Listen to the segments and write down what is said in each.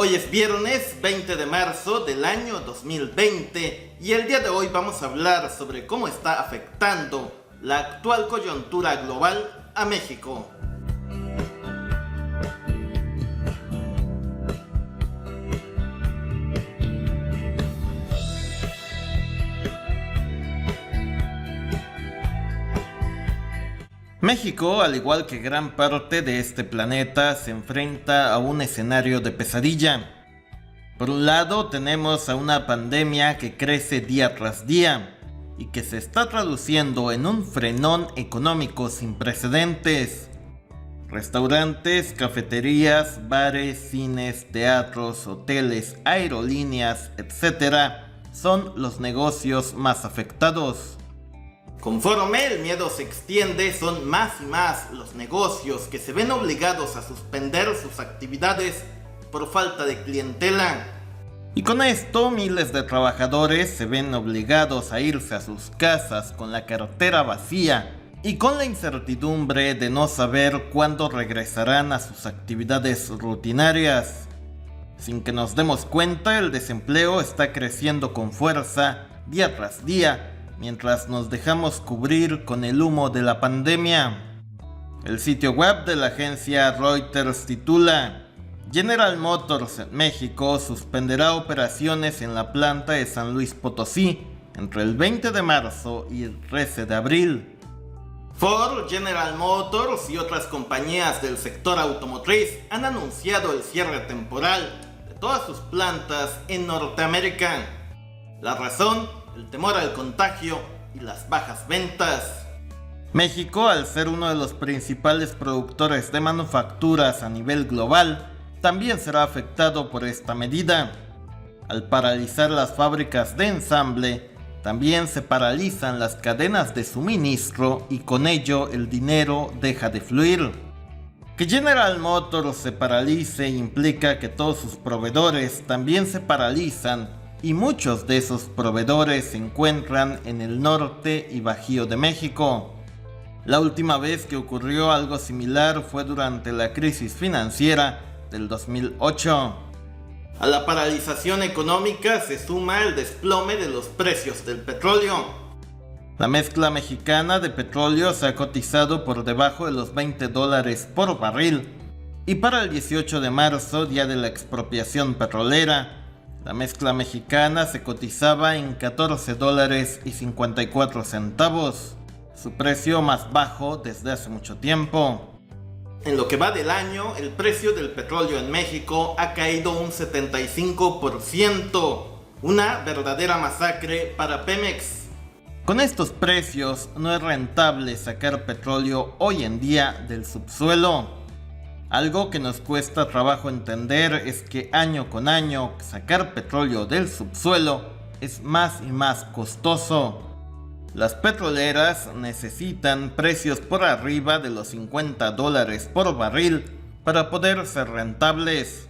Hoy es viernes 20 de marzo del año 2020 y el día de hoy vamos a hablar sobre cómo está afectando la actual coyuntura global a México. México, al igual que gran parte de este planeta, se enfrenta a un escenario de pesadilla. Por un lado, tenemos a una pandemia que crece día tras día y que se está traduciendo en un frenón económico sin precedentes. Restaurantes, cafeterías, bares, cines, teatros, hoteles, aerolíneas, etc. son los negocios más afectados. Conforme el miedo se extiende, son más y más los negocios que se ven obligados a suspender sus actividades por falta de clientela. Y con esto, miles de trabajadores se ven obligados a irse a sus casas con la cartera vacía y con la incertidumbre de no saber cuándo regresarán a sus actividades rutinarias. Sin que nos demos cuenta, el desempleo está creciendo con fuerza día tras día, mientras nos dejamos cubrir con el humo de la pandemia. El sitio web de la agencia Reuters titula: General Motors en México suspenderá operaciones en la planta de San Luis Potosí entre el 20 de marzo y el 13 de abril. Ford, General Motors y otras compañías del sector automotriz han anunciado el cierre temporal de todas sus plantas en Norteamérica. La razón: el temor al contagio y las bajas ventas. México, al ser uno de los principales productores de manufacturas a nivel global, también será afectado por esta medida. Al paralizar las fábricas de ensamble, también se paralizan las cadenas de suministro y con ello el dinero deja de fluir. Que General Motors se paralice implica que todos sus proveedores también se paralizan, y muchos de esos proveedores se encuentran en el norte y bajío de México. La última vez que ocurrió algo similar fue durante la crisis financiera del 2008. A la paralización económica se suma el desplome de los precios del petróleo. La mezcla mexicana de petróleo se ha cotizado por debajo de los $20 por barril, y para el 18 de marzo, día de la expropiación petrolera, la mezcla mexicana se cotizaba en $14.54, su precio más bajo desde hace mucho tiempo. En lo que va del año, el precio del petróleo en México ha caído un 75%, una verdadera masacre para Pemex. Con estos precios no es rentable sacar petróleo hoy en día del subsuelo. Algo que nos cuesta trabajo entender es que año con año sacar petróleo del subsuelo es más y más costoso. Las petroleras necesitan precios por arriba de los $50 por barril para poder ser rentables.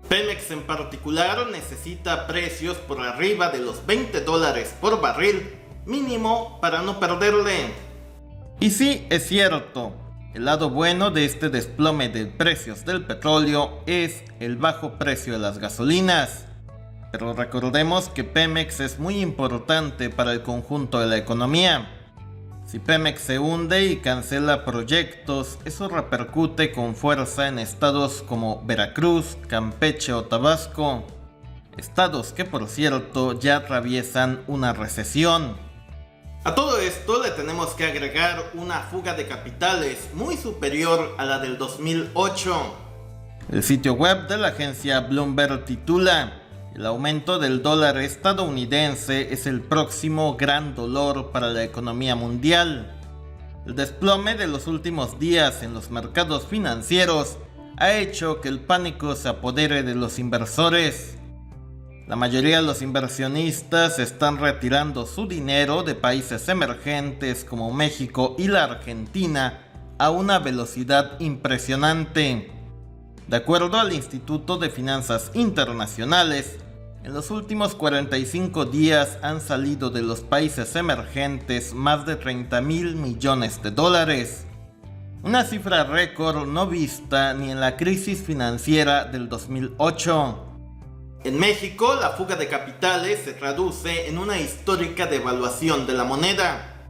Pemex en particular necesita precios por arriba de los $20 por barril mínimo para no perderle. Y sí, es cierto. El lado bueno de este desplome de precios del petróleo es el bajo precio de las gasolinas. Pero recordemos que Pemex es muy importante para el conjunto de la economía. Si Pemex se hunde y cancela proyectos, eso repercute con fuerza en estados como Veracruz, Campeche o Tabasco. Estados que, por cierto, ya atraviesan una recesión. A todo esto le tenemos que agregar una fuga de capitales muy superior a la del 2008. El sitio web de la agencia Bloomberg titula: El aumento del dólar estadounidense es el próximo gran dolor para la economía mundial. El desplome de los últimos días en los mercados financieros ha hecho que el pánico se apodere de los inversores. La mayoría de los inversionistas están retirando su dinero de países emergentes como México y la Argentina a una velocidad impresionante. De acuerdo al Instituto de Finanzas Internacionales, en los últimos 45 días han salido de los países emergentes más de $30,000 millones. una cifra récord no vista ni en la crisis financiera del 2008. En México, la fuga de capitales se traduce en una histórica devaluación de la moneda.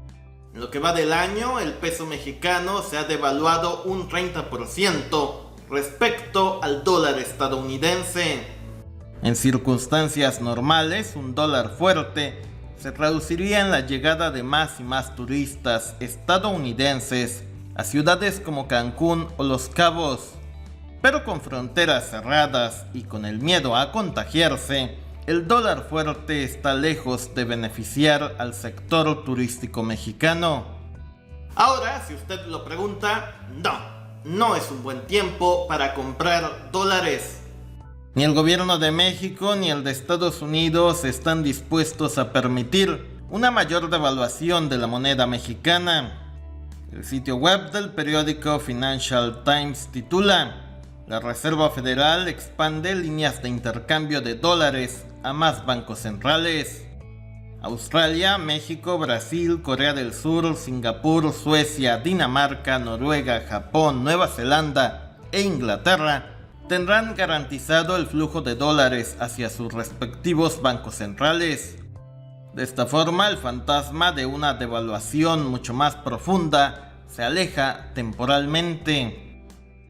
En lo que va del año, el peso mexicano se ha devaluado un 30% respecto al dólar estadounidense. En circunstancias normales, un dólar fuerte se traduciría en la llegada de más y más turistas estadounidenses a ciudades como Cancún o Los Cabos. Pero con fronteras cerradas y con el miedo a contagiarse, el dólar fuerte está lejos de beneficiar al sector turístico mexicano. Ahora, si usted lo pregunta, no es un buen tiempo para comprar dólares. Ni el gobierno de México ni el de Estados Unidos están dispuestos a permitir una mayor devaluación de la moneda mexicana. El sitio web del periódico Financial Times titula: La Reserva Federal expande líneas de intercambio de dólares a más bancos centrales. Australia, México, Brasil, Corea del Sur, Singapur, Suecia, Dinamarca, Noruega, Japón, Nueva Zelanda e Inglaterra tendrán garantizado el flujo de dólares hacia sus respectivos bancos centrales. De esta forma, el fantasma de una devaluación mucho más profunda se aleja temporalmente.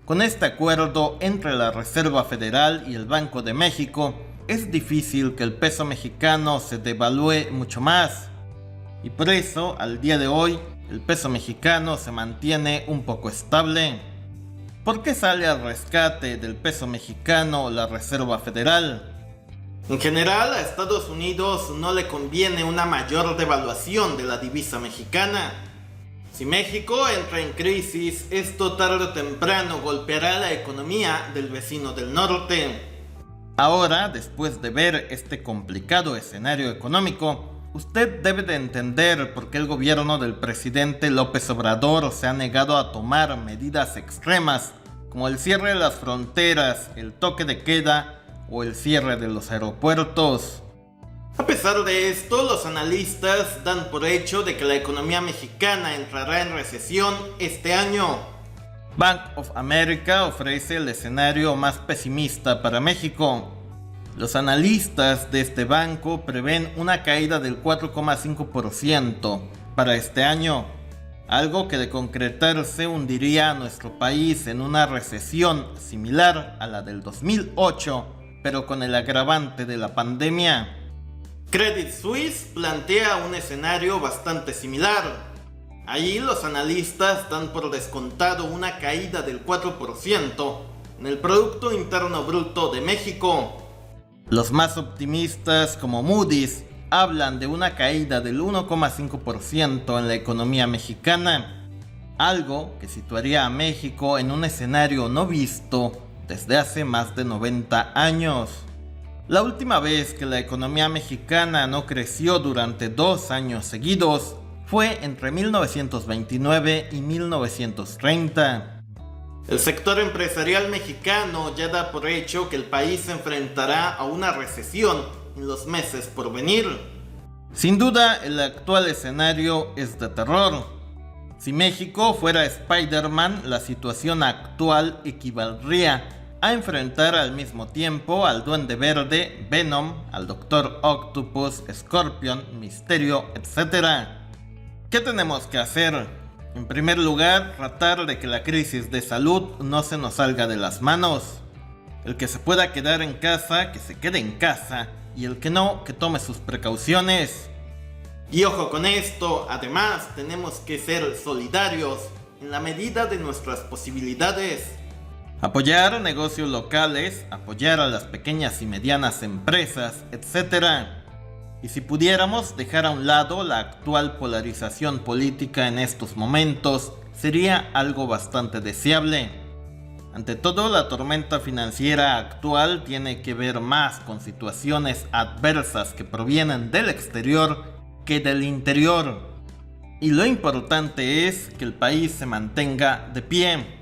Con este acuerdo entre la Reserva Federal y el Banco de México, es difícil que el peso mexicano se devalúe mucho más. Y por eso, al día de hoy, el peso mexicano se mantiene un poco estable. ¿Por qué sale al rescate del peso mexicano la Reserva Federal? En general, a Estados Unidos no le conviene una mayor devaluación de la divisa mexicana. Si México entra en crisis, esto tarde o temprano golpeará la economía del vecino del norte. Ahora, después de ver este complicado escenario económico, usted debe de entender por qué el gobierno del presidente López Obrador se ha negado a tomar medidas extremas, como el cierre de las fronteras, el toque de queda o el cierre de los aeropuertos. A pesar de esto, los analistas dan por hecho de que la economía mexicana entrará en recesión este año. Bank of America ofrece el escenario más pesimista para México. Los analistas de este banco prevén una caída del 4,5% para este año, algo que de concretarse hundiría a nuestro país en una recesión similar a la del 2008, pero con el agravante de la pandemia. Credit Suisse plantea un escenario bastante similar. Allí los analistas dan por descontado una caída del 4% en el Producto Interno Bruto de México. Los más optimistas, como Moody's, hablan de una caída del 1,5% en la economía mexicana, algo que situaría a México en un escenario no visto desde hace más de 90 años. La última vez que la economía mexicana no creció durante 2 años seguidos fue entre 1929 y 1930. El sector empresarial mexicano ya da por hecho que el país se enfrentará a una recesión en los meses por venir. Sin duda, el actual escenario es de terror. Si México fuera Spider-Man, la situación actual equivaldría a enfrentar al mismo tiempo al Duende Verde, Venom, al Doctor Octopus, Scorpion, Misterio, etc. ¿Qué tenemos que hacer? En primer lugar, tratar de que la crisis de salud no se nos salga de las manos. El que se pueda quedar en casa, que se quede en casa, y el que no, que tome sus precauciones. Y ojo con esto, además tenemos que ser solidarios en la medida de nuestras posibilidades. Apoyar negocios locales, apoyar a las pequeñas y medianas empresas, etc. Y si pudiéramos dejar a un lado la actual polarización política en estos momentos, sería algo bastante deseable. Ante todo, la tormenta financiera actual tiene que ver más con situaciones adversas que provienen del exterior que del interior. Y lo importante es que el país se mantenga de pie.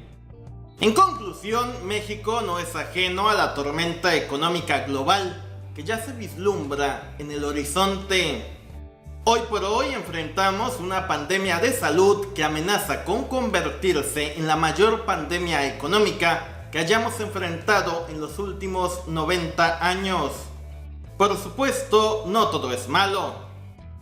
En conclusión, México no es ajeno a la tormenta económica global que ya se vislumbra en el horizonte. Hoy por hoy enfrentamos una pandemia de salud que amenaza con convertirse en la mayor pandemia económica que hayamos enfrentado en los últimos 90 años. Por supuesto, no todo es malo.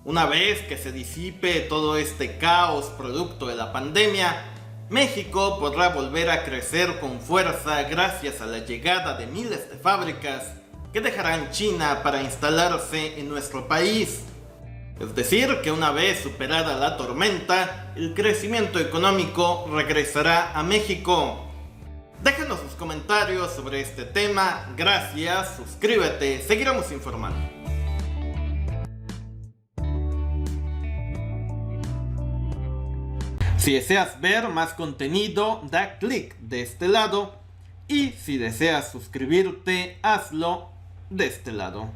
Una vez que se disipe todo este caos producto de la pandemia, México podrá volver a crecer con fuerza gracias a la llegada de miles de fábricas que dejarán China para instalarse en nuestro país. Es decir, que una vez superada la tormenta, el crecimiento económico regresará a México. Déjanos sus comentarios sobre este tema, gracias, suscríbete, seguiremos informando. Si deseas ver más contenido, da clic de este lado y si deseas suscribirte, hazlo de este lado.